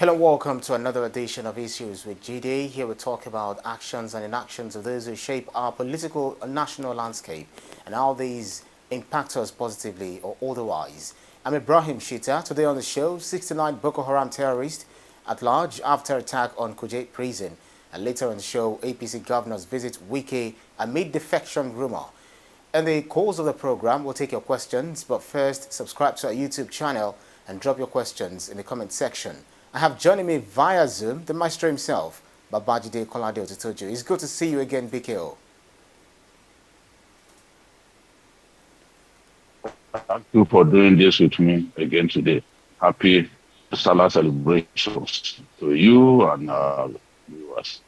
Hello and welcome to another edition of Issues with Jide. Here we talk about actions and inactions of those who shape our political and national landscape and how these impact us positively or otherwise. I'm Ibrahim Shita. Today on the show, 69 Boko Haram terrorists at large after attack on Kuje Prison. And later on the show, APC governors visit Wike amid defection rumor. In the course of the program, we'll take your questions, but first, subscribe to our YouTube channel and drop your questions in the comment section. I have joining me via Zoom, the maestro himself, Babajide Kolade-Otitoju. It's good to see you again, BKO. Thank you for doing this with me again today. Happy Salah celebrations to you and viewers.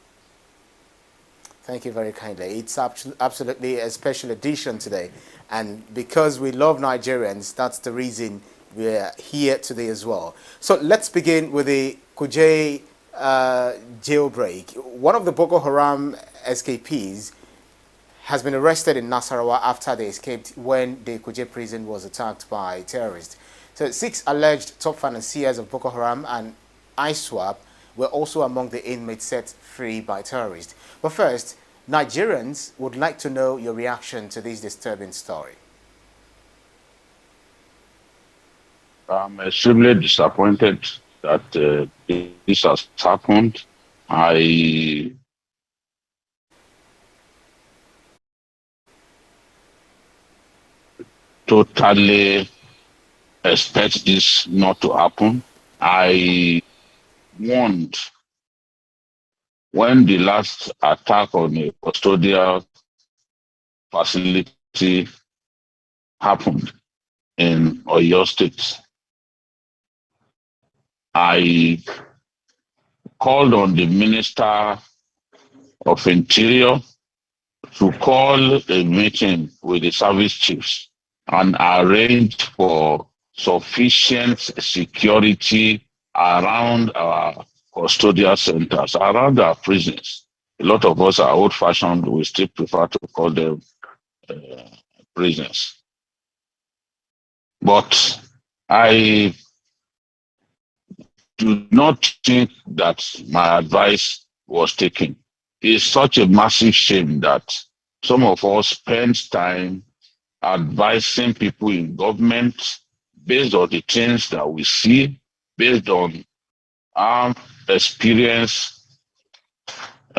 Thank you very kindly. It's absolutely a special edition today. And because we love Nigerians, that's the reason we're here today as well. So let's begin with the Kuje jailbreak. One of the Boko Haram escapees has been arrested in Nasarawa after they escaped when the Kuje prison was attacked by terrorists. So 6 alleged top financiers of Boko Haram and ISWAP were also among the inmates set free by terrorists. But first, Nigerians would like to know your reaction to this disturbing story. I'm extremely disappointed that this has happened. I totally expect this not to happen. I warned when the last attack on a custodial facility happened in Oyo State. I called on the Minister of Interior to call a meeting with the service chiefs and arrange for sufficient security around our custodial centers, around our prisons. A lot of us are old-fashioned. We still prefer to call them prisons. But I do not think that my advice was taken. It's such a massive shame that some of us spend time advising people in government based on the things that we see, based on our experience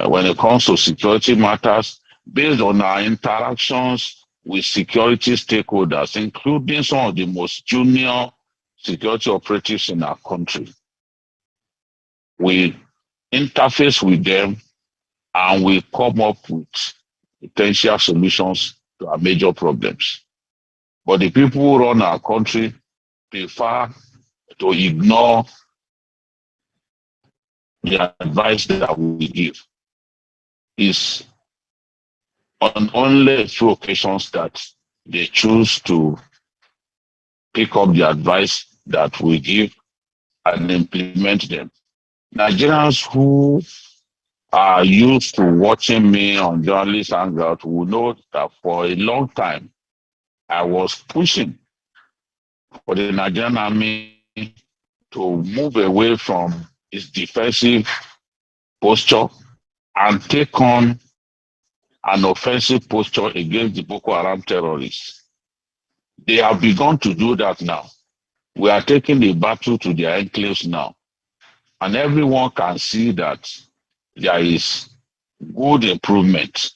when it comes to security matters, based on our interactions with security stakeholders, including some of the most junior security operatives in our country. We interface with them and we come up with potential solutions to our major problems. But the people who run our country prefer to ignore the advice that we give. It's on only a few occasions that they choose to pick up the advice that we give and implement them. Nigerians who are used to watching me on Journalist Hangout will know that for a long time, I was pushing for the Nigerian army to move away from its defensive posture and take on an offensive posture against the Boko Haram terrorists. They have begun to do that now. We are taking the battle to their enclaves now. And everyone can see that there is good improvement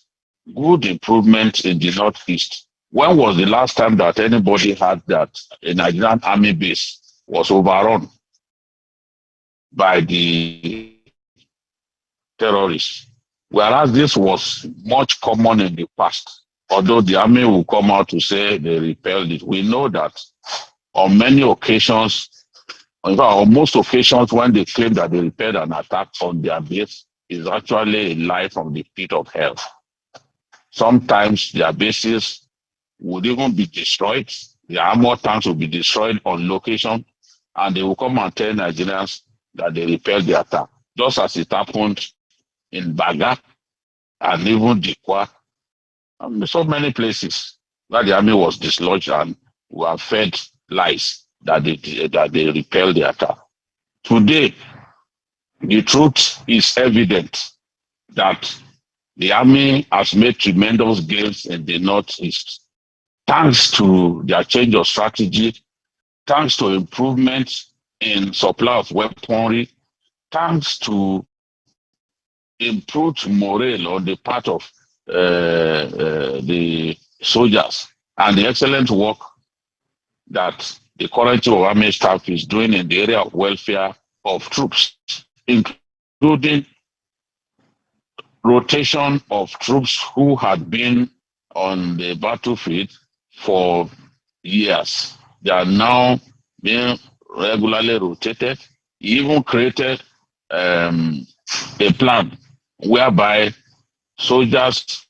in the Northeast. When was the last time that anybody had that a Nigerian army base was overrun by the terrorists? Whereas this was much common in the past. Although the army will come out to say they repelled it, we know that on many occasions, in fact, on most occasions when they claim that they repelled an attack on their base, is actually a lie from the pit of hell. Sometimes their bases would even be destroyed. Their armor tanks will be destroyed on location, and they will come and tell Nigerians that they repelled the attack. Just as it happened in Baga and even Dikwa, so many places where the army was dislodged and were fed lies that they repelled the attack. Today, The truth is evident that the army has made tremendous gains in the Northeast, thanks to their change of strategy, thanks to improvements in supply of weaponry, thanks to improved morale on the part of the soldiers and the excellent work that the current army staff is doing in the area of welfare of troops, including rotation of troops who had been on the battlefield for years. They are now being regularly rotated. He even created a plan whereby soldiers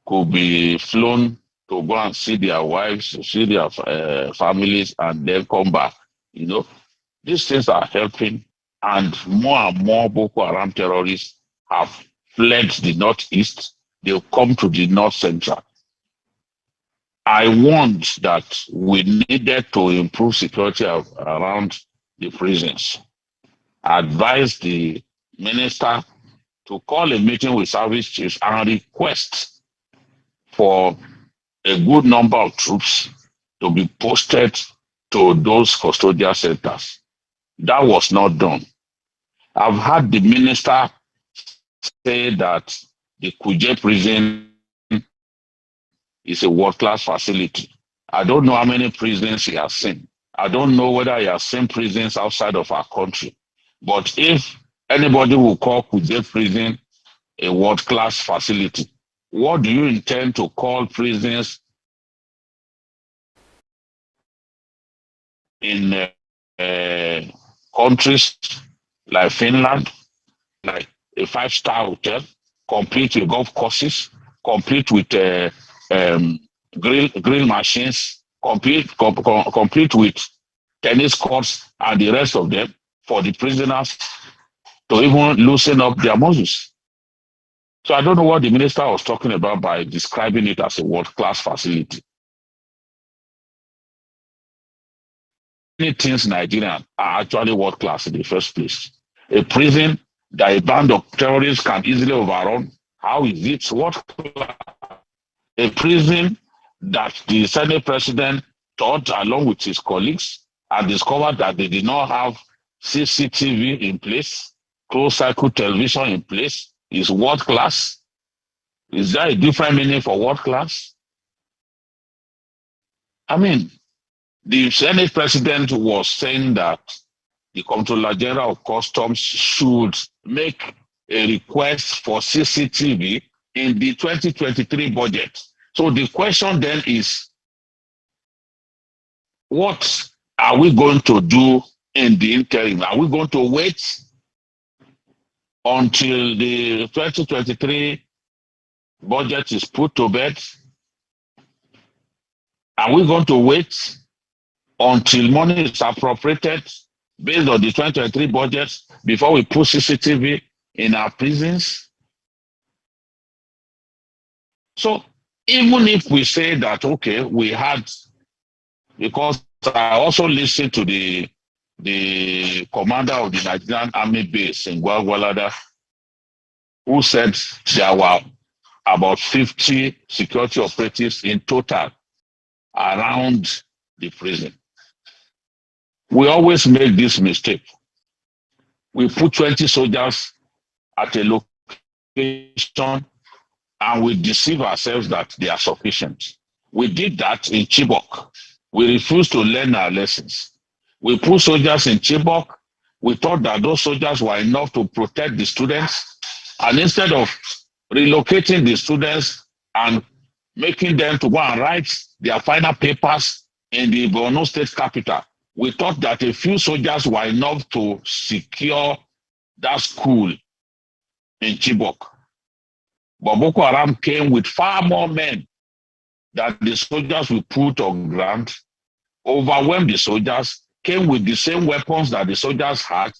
could be flown to go and see their wives, see their families, and then come back. You know, these things are helping, and more Boko Haram terrorists have fled the northeast. They'll come to the north central. I warned that we needed to improve security around the prisons. I advised the minister to call a meeting with service chiefs and request for a good number of troops to be posted to those custodial centers. That was not done. I've had the minister say that the Kuje Prison is a world-class facility. I don't know how many prisons he has seen. I don't know whether he has seen prisons outside of our country. But if anybody will call Kuje Prison a world-class facility, what do you intend to call prisons in countries like Finland, like a five-star hotel, complete with golf courses, complete with grill machines, complete with tennis courts and the rest of them for the prisoners to even loosen up their muscles? So I don't know what the minister was talking about by describing it as a world-class facility. Many things Nigerian are actually world-class in the first place. A prison that a band of terrorists can easily overrun, how is it world-class? A prison that the Senate president taught along with his colleagues and discovered that they did not have CCTV in place, closed-cycle television in place, is world-class. Is there a different meaning for world-class? I mean, the Senate president was saying that the Comptroller General of Customs should make a request for CCTV in the 2023 budget. So the question then is, what are we going to do in the interim? Are we going to wait until the 2023 budget is put to bed? Are we going to wait until money is appropriated based on the 2023 budget before we put CCTV in our prisons? So even if we say that, okay, we had, because I also listened to the commander of the Nigerian Army base in Gwagwalada, who said there were about 50 security operatives in total around the prison. We always make this mistake. We put 20 soldiers at a location and we deceive ourselves that they are sufficient. We did that in Chibok. We refused to learn our lessons. We put soldiers in Chibok. We thought that those soldiers were enough to protect the students. And instead of relocating the students and making them to go and write their final papers in the Borno state capital, we thought that a few soldiers were enough to secure that school in Chibok. But Boko Haram came with far more men than the soldiers we put on ground, overwhelmed the soldiers, came with the same weapons that the soldiers had.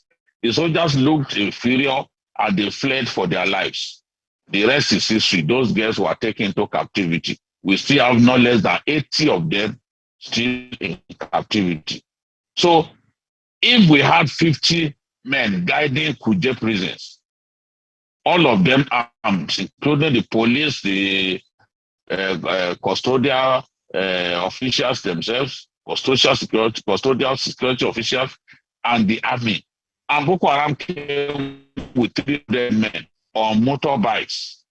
The soldiers looked inferior and they fled for their lives. The rest is history. Those girls were taken into captivity. We still have no less than 80 of them still in captivity. So if we had 50 men guiding Kuje prisons. All of them armed, including the police, the custodial officials themselves, custodial security officials, and the army. And Boko Haram came with 300 men on motorbikes.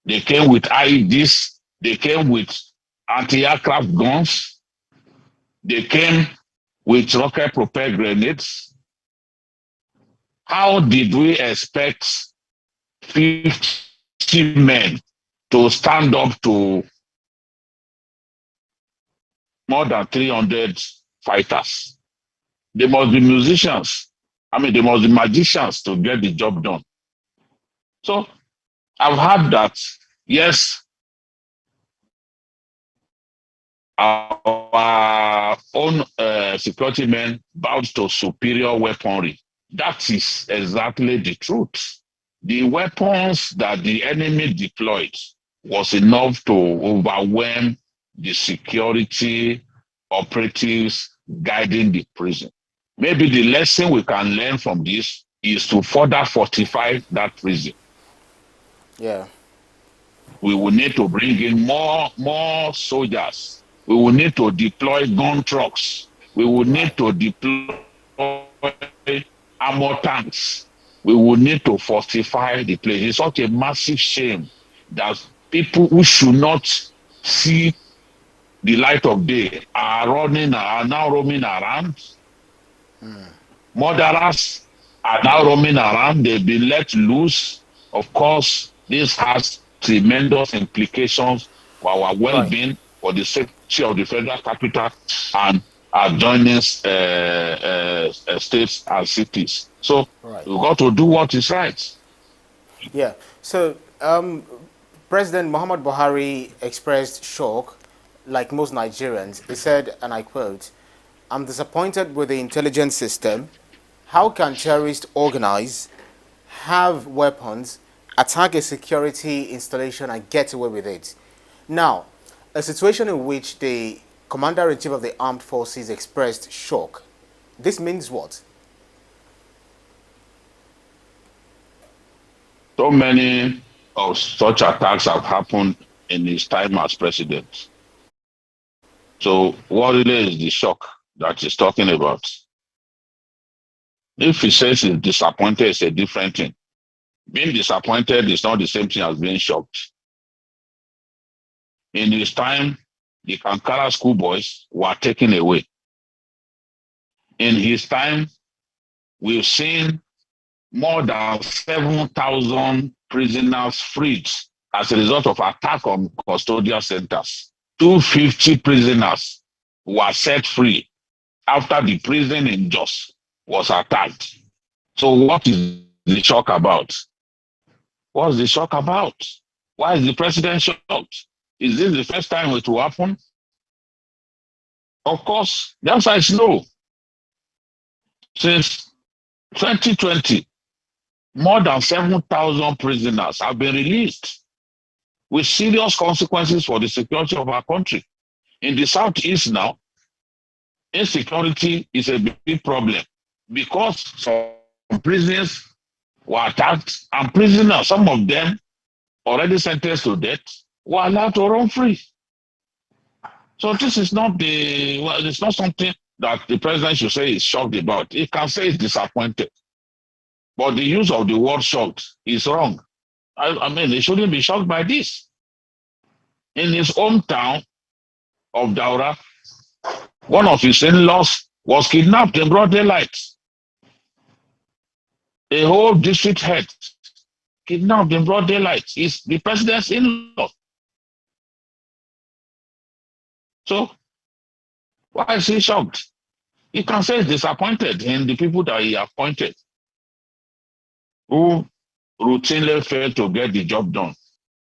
They came with IEDs. They came with anti-aircraft guns. They came with rocket-propelled grenades. How did we expect 50 men to stand up to more than 300 fighters? They must be musicians. They must be magicians to get the job done. So I've heard that, yes, our own security men bowed to superior weaponry. That is exactly the truth. The weapons that the enemy deployed was enough to overwhelm the security operatives guiding the prison. Maybe the lesson we can learn from this is to further fortify that prison. Yeah. We will need to bring in more soldiers. We will need to deploy gun trucks. We will need to deploy armor tanks. We will need to fortify the place. It's such a massive shame that people who should not see the light of day are now roaming around. Murderers are now roaming around. They've been let loose. Of course, this has tremendous implications for our well-being, for the safety of the federal capital and adjoining states and cities. So we've got to do what is right. Yeah. So President Muhammad Buhari expressed shock, like most Nigerians. He said, and I quote, "I'm disappointed with the intelligence system. How can terrorists organize, have weapons, attack a security installation and get away with it?" Now, a situation in which the Commander-in-Chief of the Armed Forces expressed shock. This means what? So many of such attacks have happened in his time as president. So what really is the shock that he's talking about? If he says he's disappointed, it's a different thing. Being disappointed is not the same thing as being shocked. In his time, the Kankara schoolboys were taken away. In his time, we've seen more than 7,000 prisoners freed as a result of attack on custodial centers. 250 prisoners were set free after the prison in Jos was attacked. So what is the shock about? What's the shock about? Why is the president shocked? Is this the first time it will happen? Of course, the answer is no. Since 2020, more than 7,000 prisoners have been released with serious consequences for the security of our country. In the Southeast now, insecurity is a big problem because some prisons were attacked and prisoners, some of them already sentenced to death, were allowed to run free. So this is not it's not something that the president should say he's shocked about. He can say he's disappointed. But the use of the word shocked is wrong. He shouldn't be shocked by this. In his hometown of Daura, one of his in-laws was kidnapped in broad daylight. A whole district head kidnapped in broad daylight is the president's in-law. So why is he shocked? He can say he's disappointed in the people that he appointed who routinely fail to get the job done.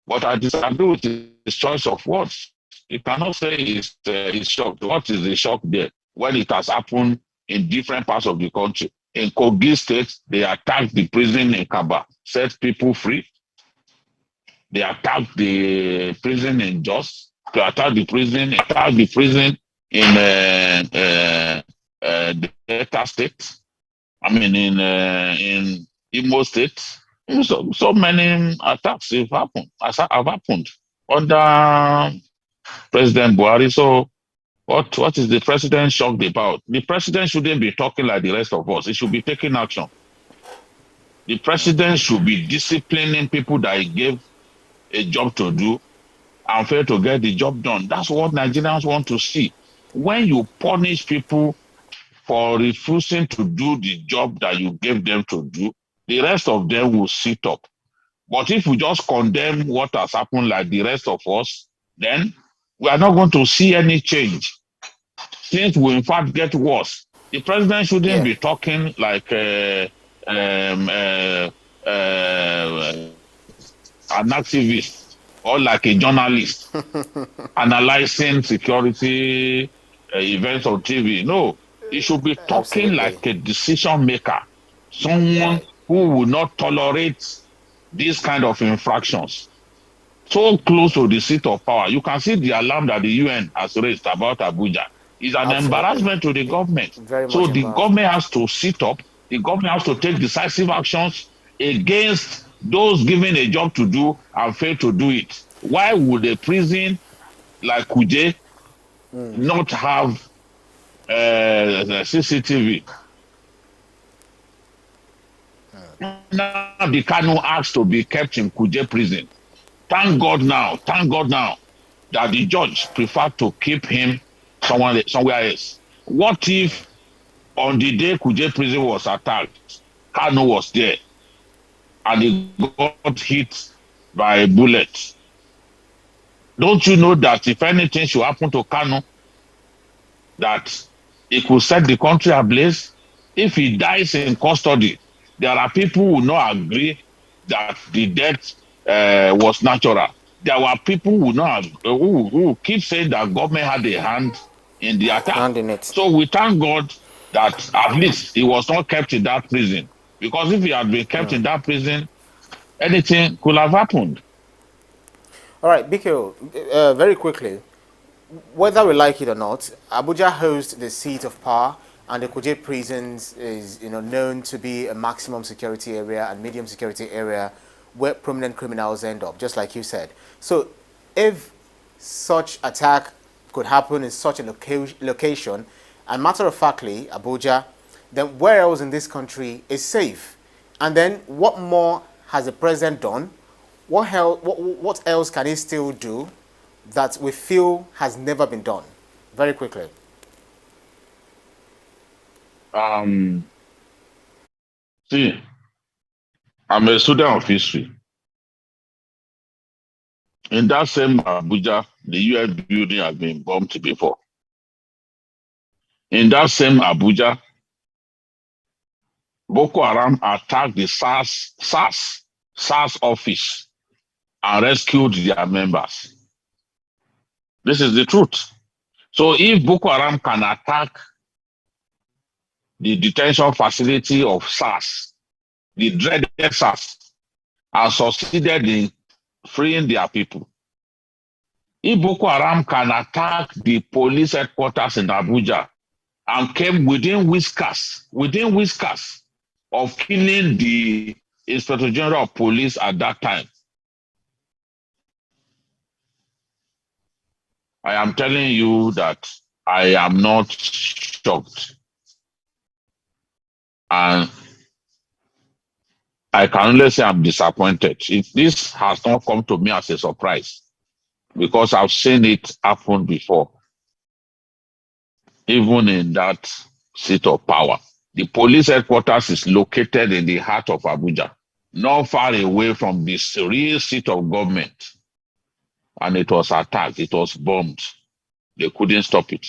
But I disagree with his choice of words. He cannot say he's shocked. What is the shock there when it has happened in different parts of the country? In Kogi State, they attacked the prison in Kaba, set people free. They attacked the prison in Jos. They attacked the prison in Delta State. I mean, in Imo State, so many attacks have happened under President Buhari. So what is the president shocked about? The president shouldn't be talking like the rest of us. He should be taking action. The president should be disciplining people that he gave a job to do and fail to get the job done. That's what Nigerians want to see. When you punish people for refusing to do the job that you gave them to do, the rest of them will sit up. But if we just condemn what has happened like the rest of us, then we are not going to see any change. Things will in fact get worse. The president shouldn't be talking like an activist or like a journalist analyzing security events on TV. No, he should be talking like a decision maker, someone who will not tolerate these kind of infractions. So close to the seat of power. You can see the alarm that the UN has raised about Abuja. It's an embarrassment to the government. So the government has to sit up. The government has to take decisive actions against those given a job to do and fail to do it. Why would a prison like Kuje not have CCTV? Now the Kanu asked to be kept in Kuje prison. Thank God now that the judge preferred to keep him somewhere else. What if on the day Kuje prison was attacked, Kanu was there and he got hit by a bullet? Don't you know that if anything should happen to Kanu, that it could set the country ablaze? If he dies in custody, there are people who will not agree that the death was natural. There were people who keep saying that government had a hand in the attack. So we thank God that at least he was not kept in that prison. Because if he had been kept in that prison, anything could have happened. All right, Biko, very quickly, whether we like it or not, Abuja hosts the seat of power, and the Kuje prisons is known to be a maximum security area and medium security area where prominent criminals end up, just like you said. So if such attack could happen in such a location, and matter of factly, Abuja, then where else in this country is safe? And then what more has the president done? What else can he still do that we feel has never been done? Very quickly. See, I'm a student of history. In that same Abuja, the UN building has been bombed before. In that same Abuja, Boko Haram attacked the SARS office and rescued their members. This is the truth. So if Boko Haram can attack the detention facility of SARS, the dreaded SARS, and succeeded in freeing their people, if Boko Haram can attack the police headquarters in Abuja and came within whiskers of killing the Inspector General of Police at that time, I am telling you that I am not shocked. And I can only say I'm disappointed. This has not come to me as a surprise, because I've seen it happen before, even in that seat of power. The police headquarters is located in the heart of Abuja, not far away from the real seat of government. And it was attacked, it was bombed. They couldn't stop it.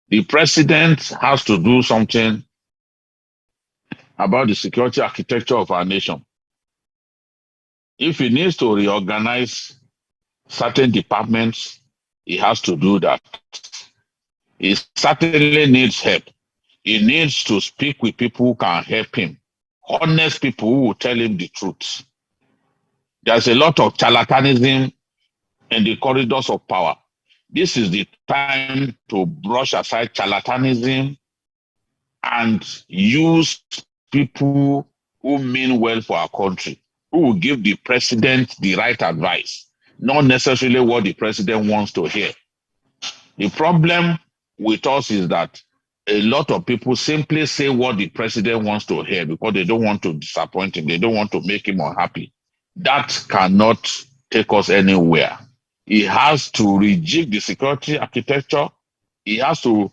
The president has to do something about the security architecture of our nation. If he needs to reorganize certain departments, he has to do that. He certainly needs help. He needs to speak with people who can help him, honest people who will tell him the truth. There's a lot of charlatanism in the corridors of power. This is the time to brush aside charlatanism and use people who mean well for our country, who will give the president the right advice, not necessarily what the president wants to hear. The problem with us is that a lot of people simply say what the president wants to hear because they don't want to disappoint him, they don't want to make him unhappy. That cannot take us anywhere. He has to rejig the security architecture. He has to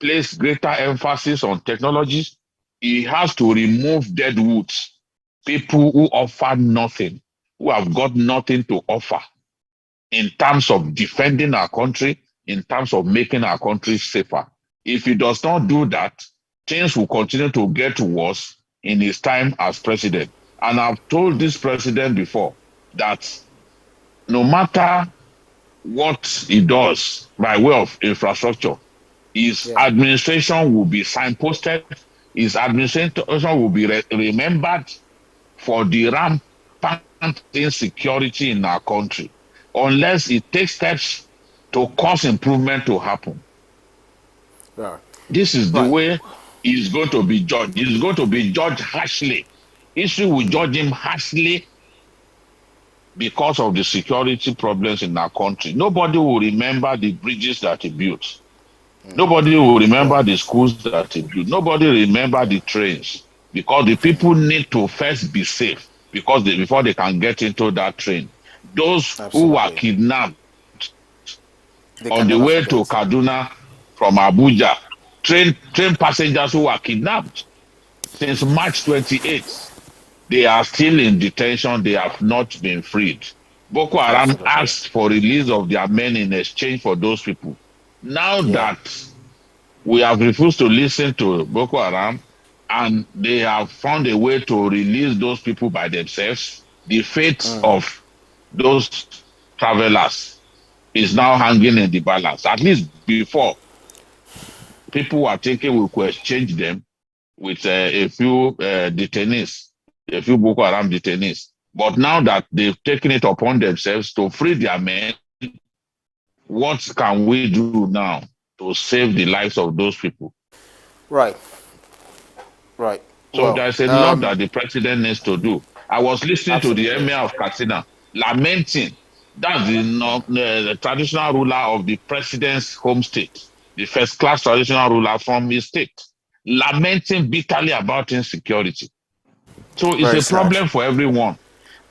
place greater emphasis on technologies. He has to remove dead woods, people who offer nothing, who have got nothing to offer in terms of defending our country, in terms of making our country safer. If he does not do that, things will continue to get worse in his time as president. And I've told this president before that no matter what he does by way of infrastructure, his administration will be signposted, his administration will be remembered for the rampant insecurity in our country, unless it takes steps to cause improvement to happen. Yeah. This is the way he's going to be judged. He's going to be judged harshly. History will judge him harshly because of the security problems in our country. Nobody will remember the bridges that he built. Nobody will remember the schools that he built. Nobody will remember the trains, because the people need to first be safe before they can get into that train. Those who were kidnapped on the way to Kaduna from Abuja, train passengers who were kidnapped since March 28th, they are still in detention. They have not been freed. Boko Haram asked for release of their men in exchange for those people. Now that we have refused to listen to Boko Haram and they have found a way to release those people by themselves, the fate of those travelers is now hanging in the balance. At least before, people were thinking we could exchange them with a few detainees, a few Boko Haram detainees. But now that they've taken it upon themselves to free their men, what can we do now to save the lives of those people? Right. So there's a lot that the president needs to do. I was listening to the Emir of Katsina lamenting. That's the traditional ruler of the president's home state, the first-class traditional ruler from his state, lamenting bitterly about insecurity. So it's a problem for everyone.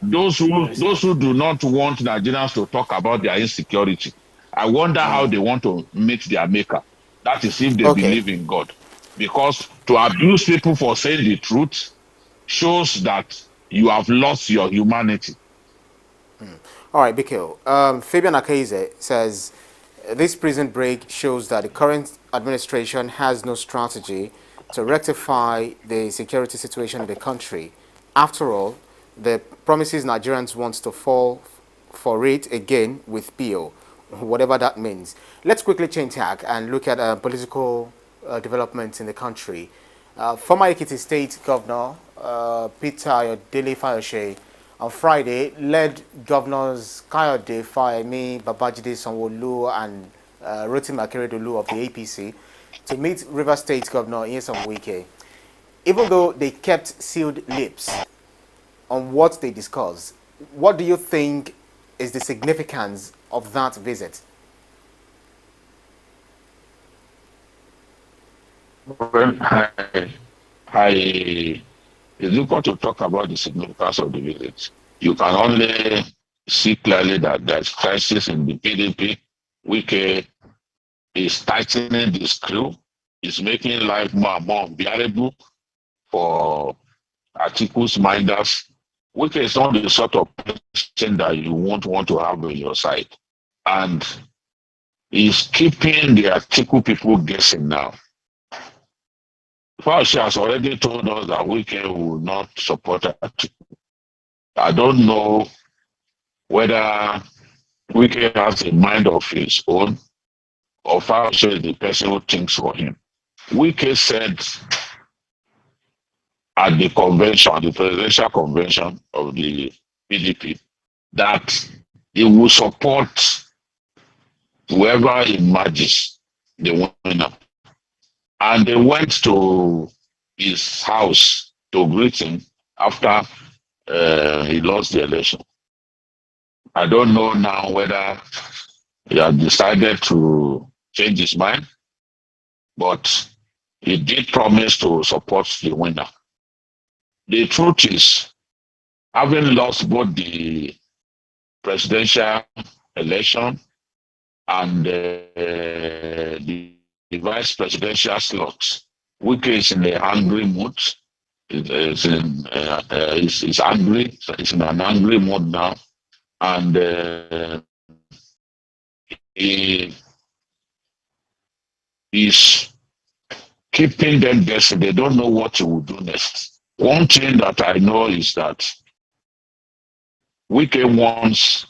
Those who do not want Nigerians to talk about their insecurity, I wonder how they want to meet their maker. That is if they believe in God. Because to abuse people for saying the truth shows that you have lost your humanity. All right, Bikil. Fabian Akeze says, this prison break shows that the current administration has no strategy to rectify the security situation in the country. After all, the promises Nigerians want to fall for it again with PO, whatever that means. Let's quickly change tack and look at political developments in the country. Former Ekiti State Governor Peter Ayodele Fayose on Friday led Governors Kayode Fayemi, Babajide Sanwo-Olu and Rotimi Akeredolu of the APC to meet Rivers State Governor Nyesom Wike. Even though they kept sealed lips on what they discussed, what do you think is the significance of that visit? Well, it's difficult to talk about the significance of the visit. You can only see clearly that there's crisis in the PDP. Wike is tightening the screw, is making life more and more unbearable for Atiku's minders. Wike is not the sort of person that you won't want to have on your side. And he's keeping the Atiku people guessing now. First, she has already told us that Wike will not support Atiku. I don't know whether Wike has a mind of his own or Fauci is the person who thinks for him. Wike said at the convention, the presidential convention of the PDP, that he will support whoever emerges the winner. And they went to his house to greet him after he lost the election. I don't know now whether he has decided to change his mind, but he did promise to support the winner. The truth is, having lost both the presidential election and the vice presidential slots, Wike is in a angry mood. Is angry. He's in an angry mood now, and he is keeping them guessing. They don't know what he will do next. One thing that I know is that Wike wants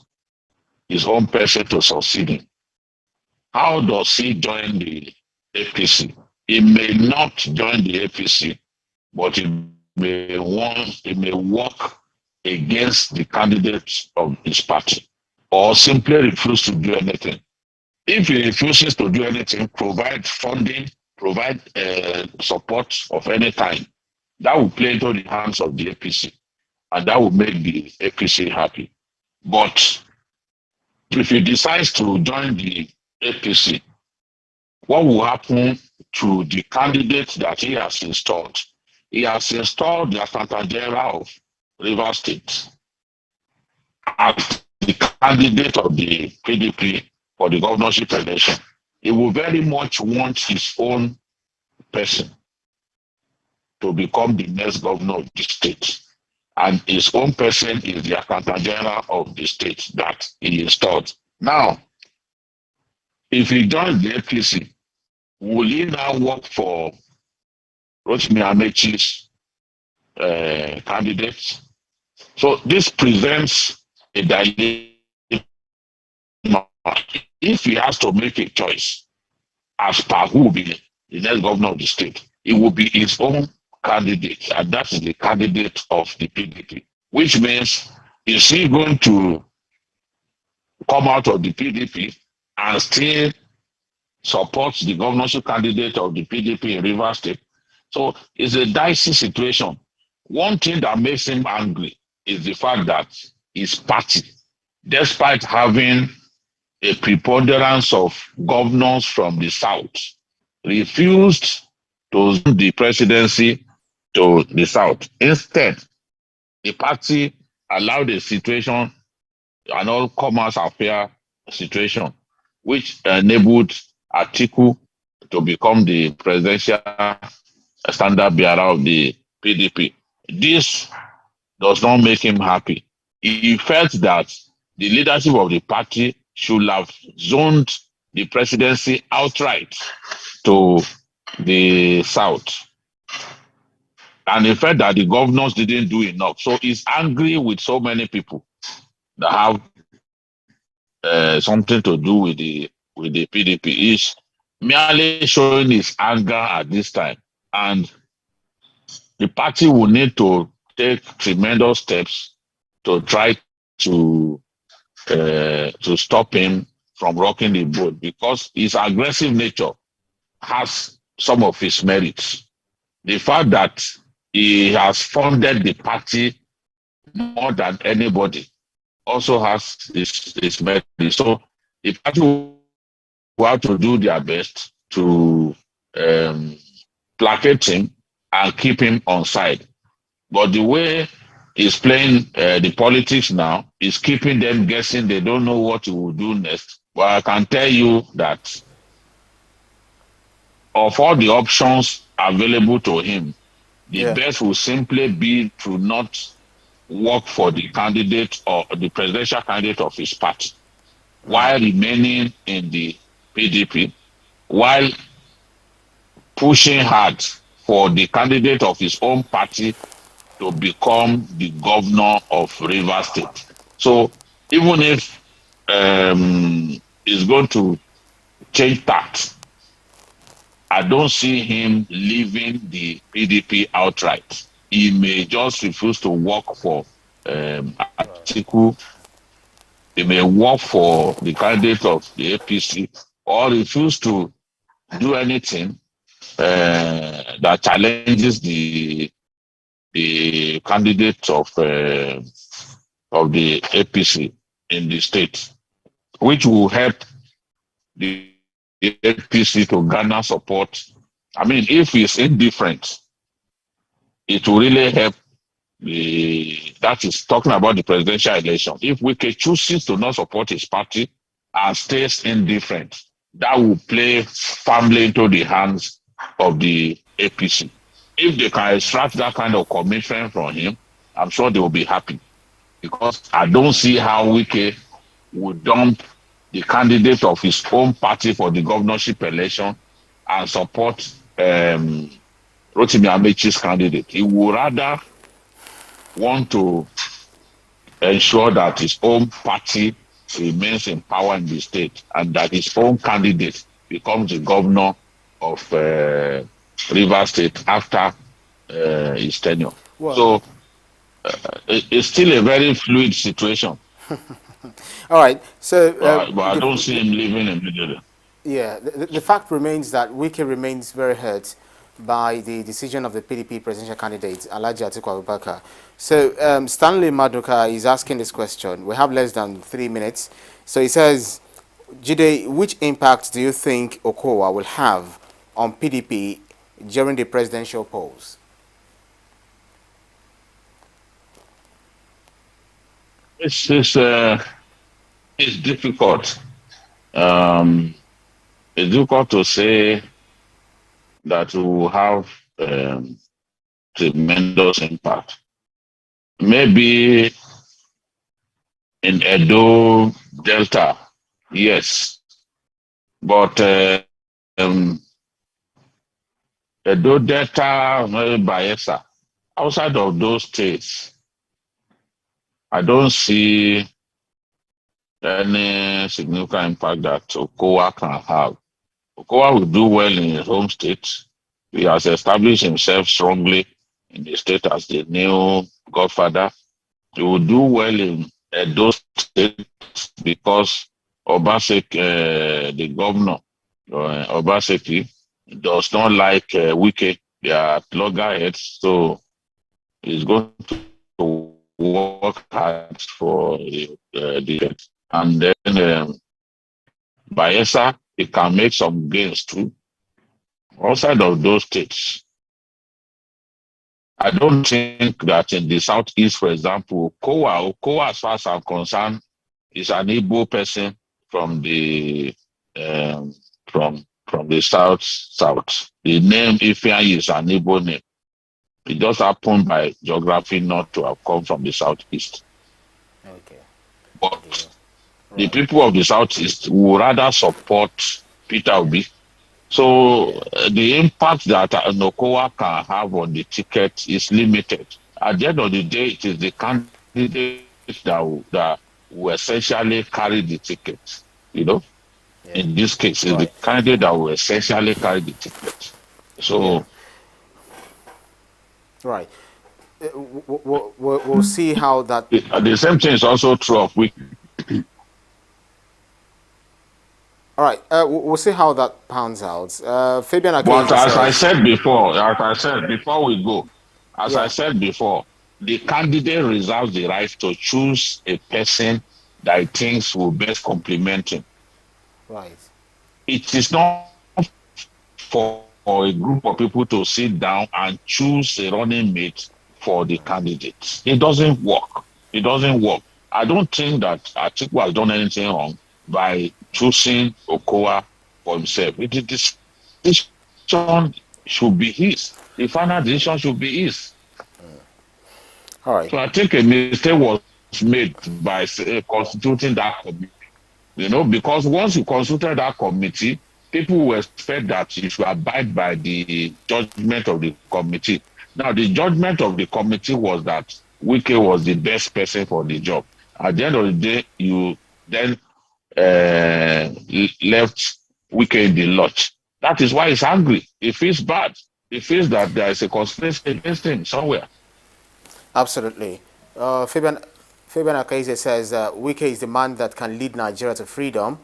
his own person to succeed him. How does he join the APC? He may not join the APC, but he may work against the candidates of his party, or simply refuse to do anything. If he refuses to do anything, provide funding, provide support of any kind, that will play into the hands of the APC, and that will make the APC happy. But if he decides to join the APC, what will happen to the candidates that he has installed? He has installed the Accountant General of Rivers State as the candidate of the PDP for the governorship election. He will very much want his own person to become the next governor of the state. And his own person is the Accountant General of the state that he installed. Now, if he joins the APC, will he now work for Rotimi Amechi's candidates? So this presents a dilemma. If he has to make a choice as per who will be the next governor of the state, it will be his own candidate, and that is the candidate of the PDP, which means, is he going to come out of the PDP and still support the governorship candidate of the PDP in Rivers State? So it's a dicey situation. One thing that makes him angry is the fact that his party, despite having a preponderance of governors from the south, refused to send the presidency to the south. Instead, the party allowed a situation, an all-commerce affair situation, which enabled Atiku to become the presidential standard bearer of the PDP. This does not make him happy. He felt that the leadership of the party should have zoned the presidency outright to the south. And he felt that the governors didn't do enough. So he's angry with so many people that have something to do with the PDP. He's merely showing his anger at this time. And the party will need to take tremendous steps to try to stop him from rocking the boat, because his aggressive nature has some of his merits. The fact that he has funded the party more than anybody also has his merits. So the party will have to do their best to placate him and keep him on side. But the way he's playing the politics now is keeping them guessing. They don't know what he will do next. But I can tell you that of all the options available to him, the best will simply be to not work for the candidate or the presidential candidate of his party, while remaining in the PDP, while pushing hard for the candidate of his own party to become the governor of Rivers State. So even if he's going to change that, I don't see him leaving the PDP outright. He may just refuse to work for Atiku. He may work for the candidate of the APC, or refuse to do anything that challenges the candidate of the APC in the state, which will help the APC to garner support. I mean, if it's indifferent, it will really help that is talking about the presidential election. If Wike chooses to not support his party and stays indifferent, that will play firmly into the hands of the APC. If they can extract that kind of commitment from him, I'm sure they will be happy. Because I don't see how Wike would dump the candidate of his own party for the governorship election and support Rotimi Amechi's candidate. He would rather want to ensure that his own party remains in power in the state and that his own candidate becomes the governor of Rivers State after his tenure. Wow. So it's still a very fluid situation. All right. So, but I don't see him leaving immediately. Yeah, the fact remains that Wike remains very hurt by the decision of the PDP presidential candidate, Alhaji Atiku Abubakar. So, Stanley Maduka is asking this question. We have less than 3 minutes. So he says, Jide, which impact do you think Okowa will have on PDP during the presidential polls? It's difficult. It's difficult to say that we will have tremendous impact. Maybe in Edo Delta, yes, but Edo Delta, maybe Bayelsa, outside of those states, I don't see any significant impact that Okowa can have. Okowa will do well in his home state. He has established himself strongly in the state as the new godfather. He will do well in Edo State because Obaseki, the governor, Obaseki, does not like Wike. They are loggerheads, so he's going to work hard for the and then Bayelsa, it can make some gains too. Outside of those states, I don't think that in the southeast, for example, Okowa, as far as I'm concerned, is an Igbo person from the south. The name Ifeanyi is an Igbo name. It just happened by geography not to have come from the southeast. Okay. But the people of the southeast would rather support Peter Obi. So the impact that Okowa can have on the ticket is limited. At the end of the day, it is the candidate that will essentially carry the ticket. You know, in this case, it's the candidate that will essentially carry the ticket. So, right. We'll see how that. The same thing is also true of Wike. All right, we'll see how that pans out. Fabian, but as I said before, we go, I said before, the candidate reserves the right to choose a person that he thinks will best complement him. Right. It is not for a group of people to sit down and choose a running mate for the candidate. It doesn't work. It doesn't work. I don't think that Atiku has done anything wrong by choosing Okowa for himself. The decision should be his. The final decision should be his. All right. So I think a mistake was made by constituting that committee. You know, because once you consulted that committee, people will expect that you should abide by the judgment of the committee. Now, the judgment of the committee was that Wike was the best person for the job. At the end of the day, you then left Wike in the lodge. That is why he's angry. He feels bad. He feels that there is a conspiracy against him somewhere. Absolutely. Fabian Akaise says Wike is the man that can lead Nigeria to freedom,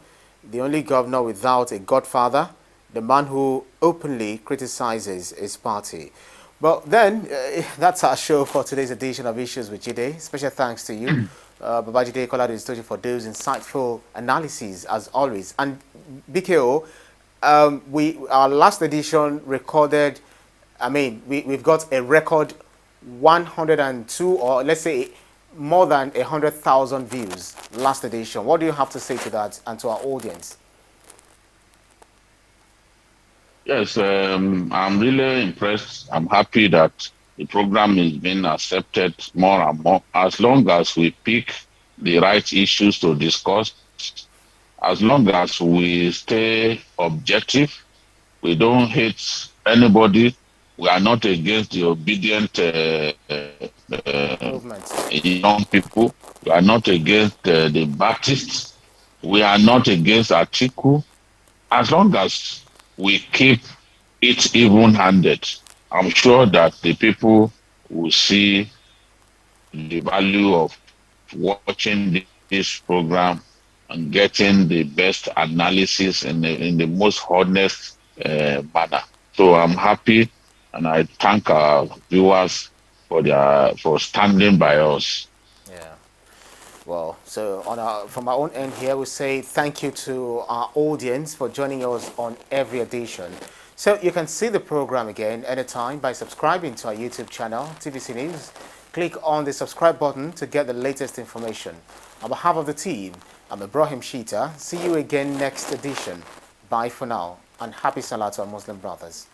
the only governor without a godfather, the man who openly criticizes his party. Well, then, that's our show for today's edition of Issues with Jide. Special thanks to you, Babajide Kolade-Otitoju, for those insightful analyses, as always. And BKO, our last edition recorded, we've got a record 102, or let's say more than 100,000 views last edition. What do you have to say to that and to our audience? Yes, I'm really impressed. I'm happy that the program is being accepted more and more. As long as we pick the right issues to discuss, as long as we stay objective, we don't hate anybody. We are not against the obedient young people. We are not against the Baptists. We are not against Atiku. As long as we keep it even-handed, I'm sure that the people will see the value of watching this program and getting the best analysis in the most honest manner. So I'm happy, and I thank our viewers for standing by us. Yeah. Well, so from our own end here, we say thank you to our audience for joining us on every edition. So you can see the program again anytime by subscribing to our YouTube channel, TVC News. Click on the subscribe button to get the latest information. On behalf of the team, I'm Ibrahim Shita. See you again next edition. Bye for now, and happy Salah to our Muslim brothers.